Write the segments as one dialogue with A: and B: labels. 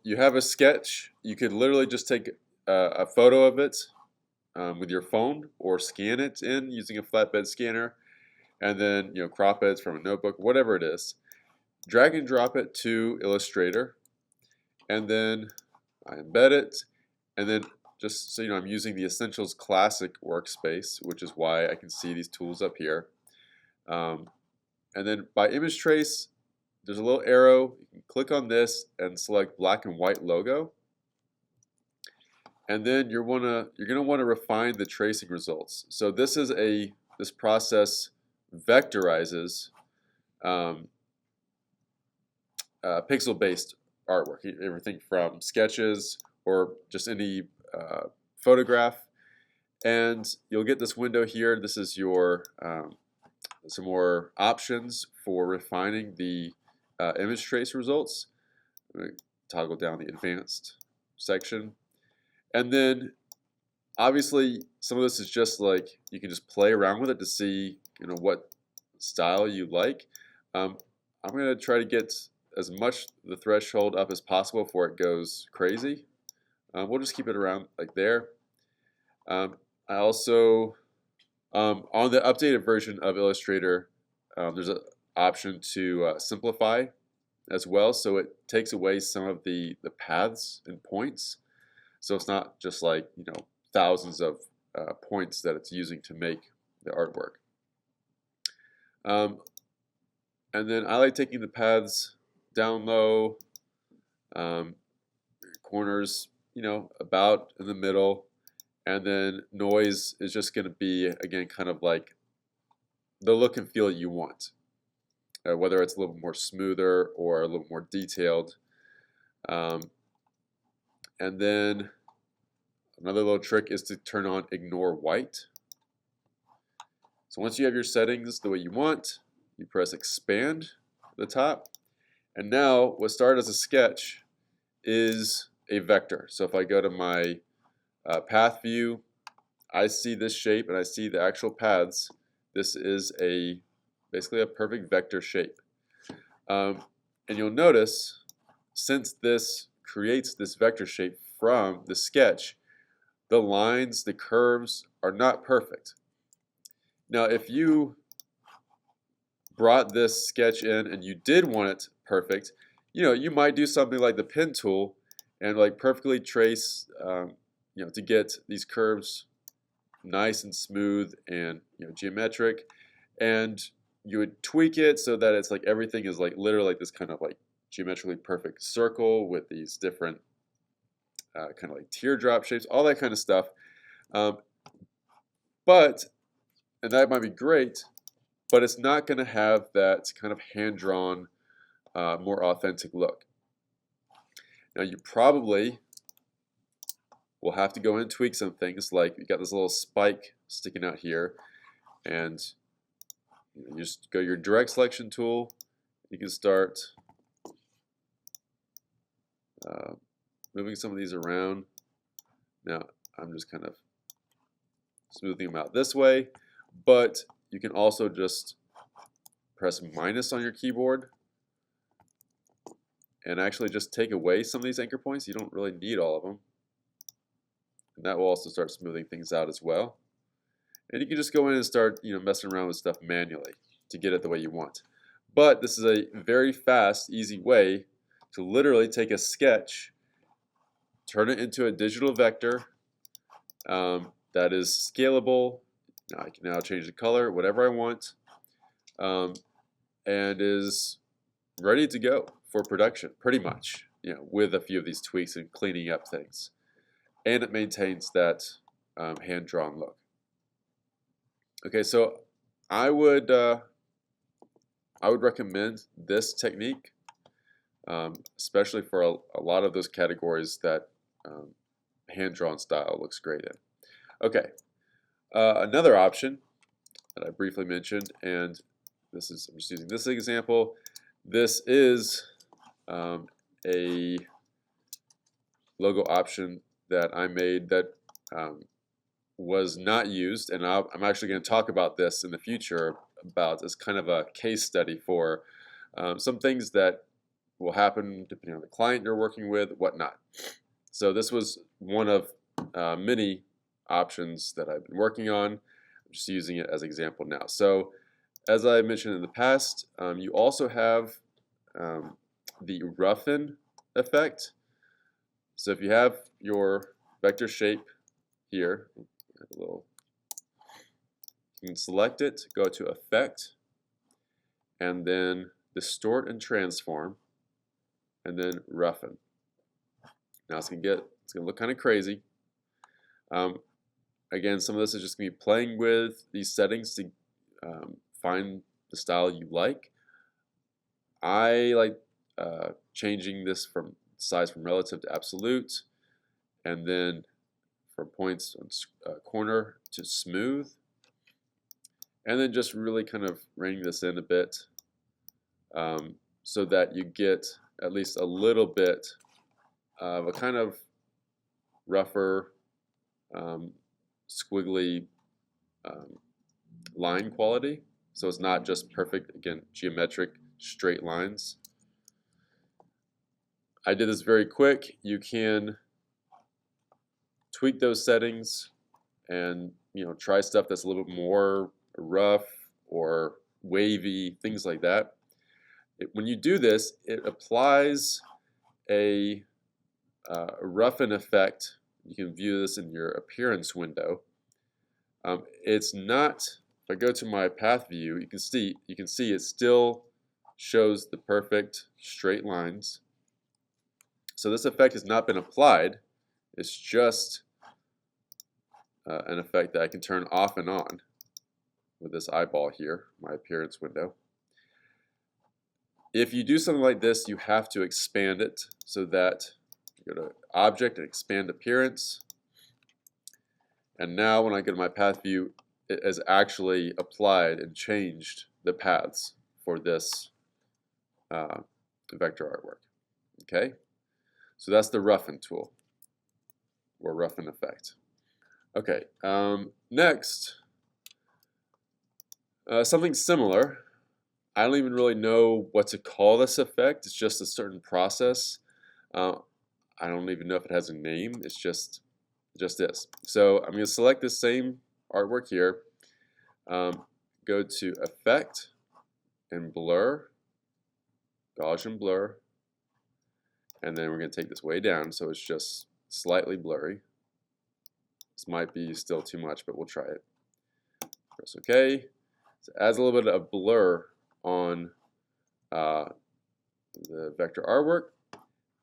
A: you have a sketch. You could literally just take a photo of it with your phone or scan it in using a flatbed scanner, and then crop it from a notebook, whatever it is. Drag and drop it to Illustrator, and then I embed it, and then just so you know, I'm using the Essentials Classic workspace, which is why I can see these tools up here. And then by image trace, there's a little arrow. You can click on this and select black and white logo. And then you're gonna want to refine the tracing results. So this process vectorizes pixel-based artwork, everything from sketches or just any photograph. And you'll get this window here. This is your some more options for refining the image trace results. I'm going to toggle down the advanced section. And then obviously some of this is just like you can just play around with it to see what style you like. I'm going to try to get as much the threshold up as possible before it goes crazy. We'll just keep it around like there. I also on the updated version of Illustrator, there's an option to simplify as well, so it takes away some of the paths and points. So it's not just like thousands of points that it's using to make the artwork. And then I like taking the paths down low, corners, about in the middle, and then noise is just going to be, again, kind of like the look and feel you want, whether it's a little more smoother or a little more detailed. And then another little trick is to turn on ignore white. So once you have your settings the way you want, you press expand at the top. And now what started as a sketch is a vector. So if I go to my path view, I see this shape and I see the actual paths. This is basically a perfect vector shape. And you'll notice, since this creates this vector shape from the sketch, the lines, the curves are not perfect. Now, if you brought this sketch in and you did want it perfect, you might do something like the pen tool and like perfectly trace, to get these curves nice and smooth and geometric, and you would tweak it so that it's like everything is like literally like this kind of like geometrically perfect circle with these different kind of like teardrop shapes, all that kind of stuff. And that might be great, but it's not going to have that kind of hand-drawn, more authentic look. Now you probably will have to go in and tweak some things, like you got this little spike sticking out here, and you just go to your direct selection tool. You can start moving some of these around. Now I'm just kind of smoothing them out this way, but you can also just press minus on your keyboard and actually just take away some of these anchor points. You don't really need all of them. And that will also start smoothing things out as well. And you can just go in and start messing around with stuff manually to get it the way you want. But this is a very fast, easy way to literally take a sketch, turn it into a digital vector that is scalable. I can now change the color, whatever I want, and is ready to go for production, pretty much, with a few of these tweaks and cleaning up things. And it maintains that hand-drawn look. Okay, so I would recommend this technique, especially for a lot of those categories that hand-drawn style looks great in. Okay, another option that I briefly mentioned, and I'm just using this example. This is a logo option that I made that was not used, and I'm actually going to talk about this in the future as kind of a case study for some things that will happen depending on the client you're working with, whatnot. So this was one of many options that I've been working on. I'm just using it as an example now. So as I mentioned in the past, you also have the Roughen effect. So if you have your vector shape here, you can select it, go to Effect, and then Distort and Transform, and then Roughen. Now it's gonna look kind of crazy. Again, some of this is just gonna be playing with these settings to find the style you like. I like changing this from size from relative to absolute, and then from points on corner to smooth, and then just really kind of reining this in a bit so that you get at least a little bit of a kind of rougher, squiggly line quality. So it's not just perfect, again, geometric straight lines. I did this very quick. You can tweak those settings and try stuff that's a little bit more rough or wavy, things like that. When you do this, it applies a roughen effect. You can view this in your appearance window. It's not. If I go to my path view, you can see it still shows the perfect straight lines. So this effect has not been applied. It's just an effect that I can turn off and on with this eyeball here, my appearance window. If you do something like this, you have to expand it so that you go to Object and Expand Appearance. And now when I go to my path view, it has actually applied and changed the paths for this vector artwork. Okay, so that's the Roughen tool, or Roughen effect. Okay, next, something similar. I don't even really know what to call this effect. It's just a certain process. I don't even know if it has a name. It's just this. So I'm going to select this same artwork here. Go to Effect and Blur, Gaussian Blur, and then we're going to take this way down so it's just slightly blurry. This might be still too much, but we'll try it. Press OK. So it adds a little bit of blur on the vector artwork.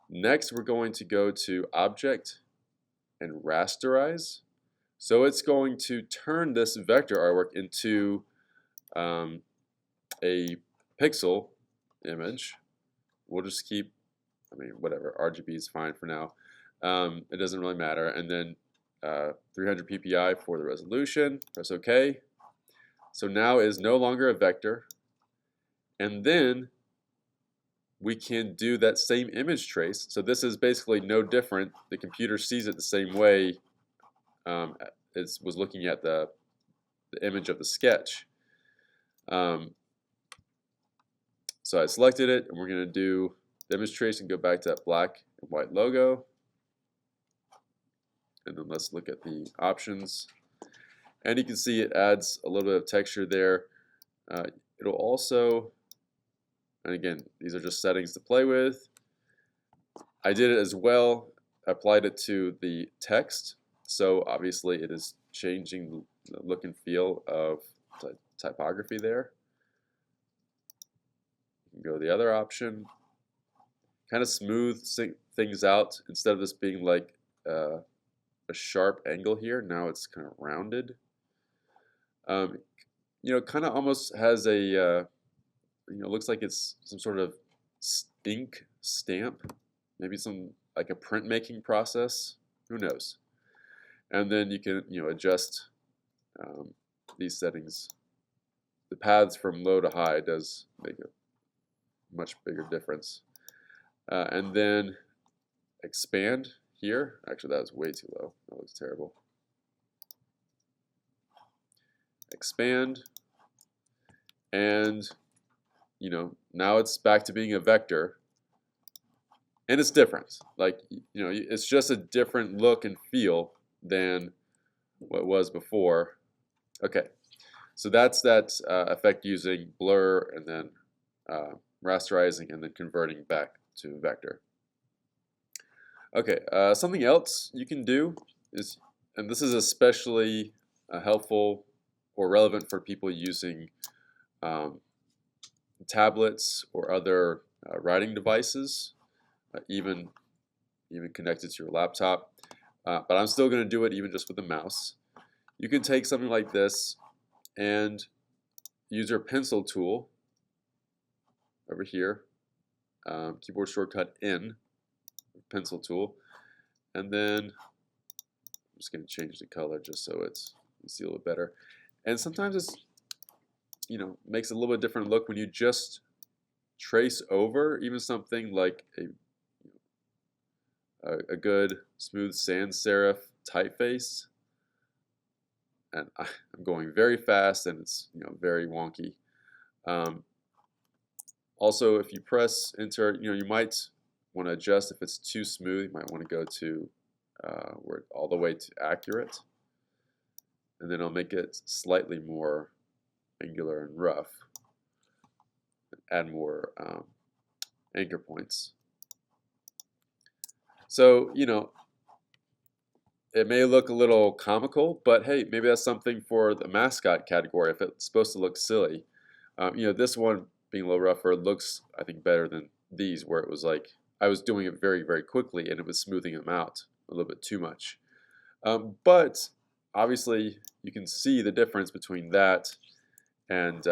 A: Next, we're going to go to Object and Rasterize. So it's going to turn this vector artwork into a pixel image. We'll just keep, whatever, RGB is fine for now. It doesn't really matter. And then 300 ppi for the resolution. Press OK. So now it is no longer a vector. And then we can do that same image trace. So this is basically no different. The computer sees it the same way it was looking at the image of the sketch. So I selected it, and we're going to do the image trace and go back to that black and white logo. And then let's look at the options. And you can see it adds a little bit of texture there. It'll also, and again, these are just settings to play with. I did it as well, applied it to the text. So obviously it is changing the look and feel of the typography there. You can go to the other option. Kind of smooth things out. Instead of this being like a sharp angle here, now it's kind of rounded. Kind of almost has a, looks like it's some sort of ink stamp. Maybe some, like a printmaking process. Who knows? And then you can, adjust these settings. The paths from low to high does make a much bigger difference. And then expand here. Actually, that was way too low. That looks terrible. Expand. And, now it's back to being a vector. And it's different. Like, you know, it's just a different look and feel than what it was before. Okay, so that's that effect using blur and then rasterizing and then converting back to vector. Okay, something else you can do is, and this is especially helpful or relevant for people using um, tablets or other writing devices, even connected to your laptop. But I'm still going to do it even just with the mouse. You can take something like this and use your pencil tool over here, keyboard shortcut N, pencil tool, and then I'm just going to change the color just so it's you see a little bit better. And sometimes it's, you know, makes a little bit different look when you just trace over even something like a good smooth sans serif typeface. And I'm going very fast and it's, you know, very wonky. Also, if you press enter, you know, you might want to adjust if it's too smooth. You might want to go to all the way to accurate, and then I'll make it slightly more angular and rough. Add more anchor points. So, you know, it may look a little comical, but hey, maybe that's something for the mascot category if it's supposed to look silly. You know, this one being a little rougher looks, I think, better than these, where it was like I was doing it very, very quickly and it was smoothing them out a little bit too much. But obviously, you can see the difference between that and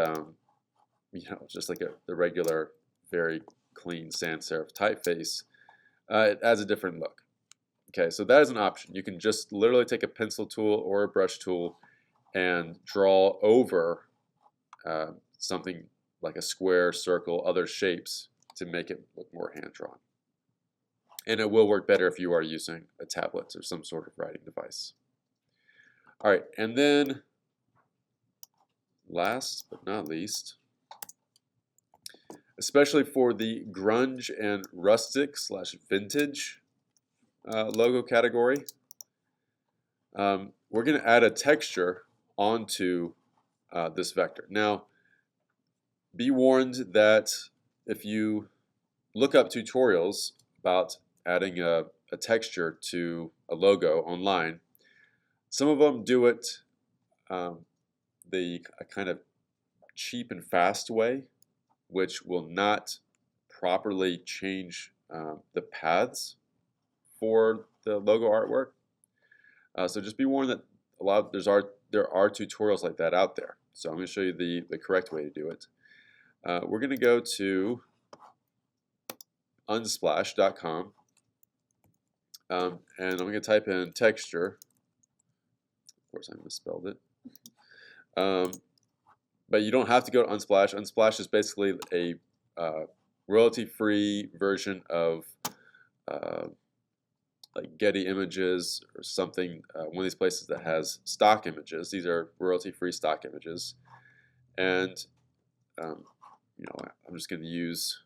A: you know, just like the regular, very clean sans serif typeface. It adds a different look. Okay, so that is an option. You can just literally take a pencil tool or a brush tool and draw over something like a square, circle, other shapes to make it look more hand-drawn. And it will work better if you are using a tablet or some sort of writing device. All right, and then last but not least, especially for the grunge and rustic / vintage logo category, we're going to add a texture onto this vector. Now, be warned that if you look up tutorials about adding a texture to a logo online, some of them do it the kind of cheap and fast way, which will not properly change the paths for the logo artwork. So just be warned that there are tutorials like that out there. So I'm going to show you the correct way to do it. We're going to go to unsplash.com and I'm going to type in texture. Of course, I misspelled it. But you don't have to go to Unsplash. Unsplash is basically a royalty-free version of like Getty Images or something, one of these places that has stock images. These are royalty-free stock images. And you know, I'm just going to use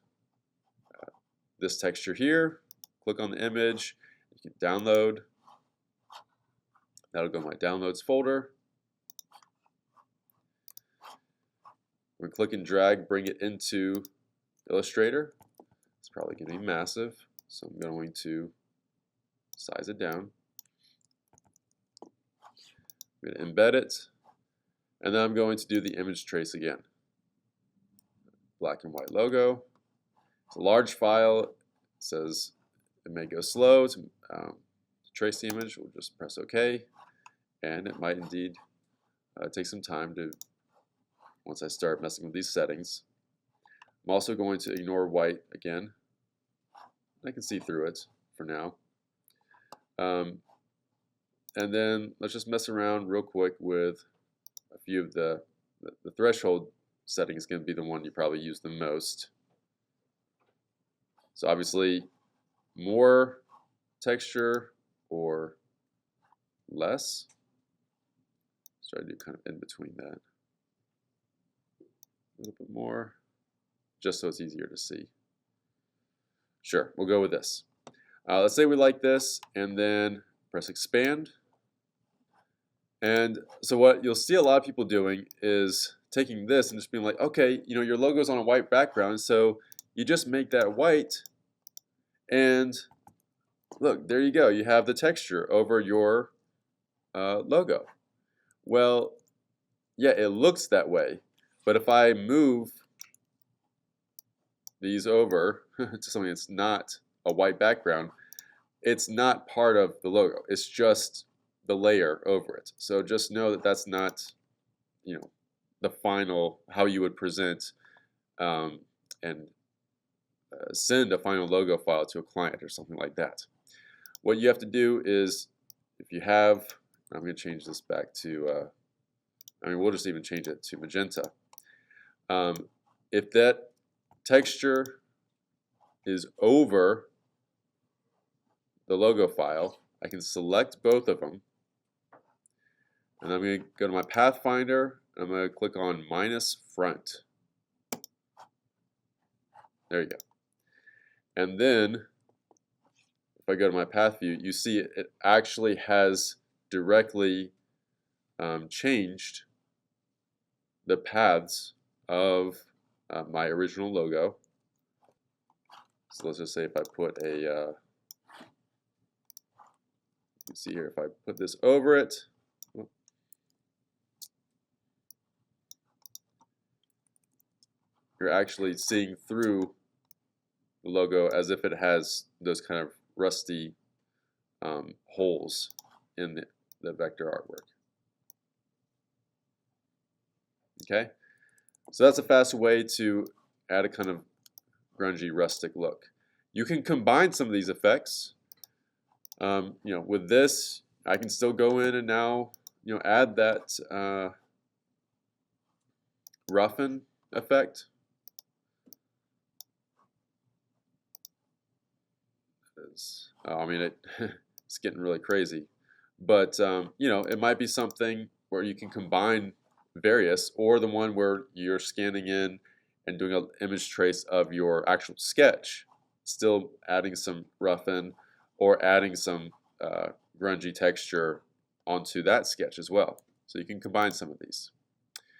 A: this texture here. Click on the image. You can download. That'll go in my downloads folder. We're going to click and drag, bring it into Illustrator. It's probably going to be massive, so I'm going to size it down. I'm going to embed it, and then I'm going to do the image trace again. Black and white logo. It's a large file. It says it may go slow to trace the image. We'll just press OK, and it might indeed take some time to once I start messing with these settings. I'm also going to ignore white again. I can see through it for now. And then let's just mess around real quick with a few of the threshold setting is going to be the one you probably use the most. So obviously more texture or less. Let's try to do kind of in between that. A little bit more, just so it's easier to see. Sure, we'll go with this. Let's say we like this, and then press expand. And so what you'll see a lot of people doing is taking this and just being like, okay, you know, your logo's on a white background, so you just make that white, and look, there you go. You have the texture over your logo. Well, yeah, it looks that way, but if I move these over to something that's not a white background, it's not part of the logo. It's just the layer over it. So just know that that's not, you know, the final, how you would present and send a final logo file to a client or something like that. What you have to do is, if you have, I'm going to change this back to, we'll just even change it to magenta. If that texture is over the logo file, I can select both of them, and I'm going to go to my Pathfinder, and I'm going to click on minus front. There you go. And then if I go to my path view, you see it actually has directly changed the paths of my original logo. So let's just say if I put a, you can see here, if I put this over it, you're actually seeing through the logo as if it has those kind of rusty holes in the vector artwork. Okay, so that's a fast way to add a kind of grungy, rustic look. You can combine some of these effects. You know, with this, I can still go in and now, you know, add that roughen effect. I mean, it's getting really crazy, but you know, it might be something where you can combine various, or the one where you're scanning in and doing an image trace of your actual sketch, still adding some roughen or adding some grungy texture onto that sketch as well. So you can combine some of these.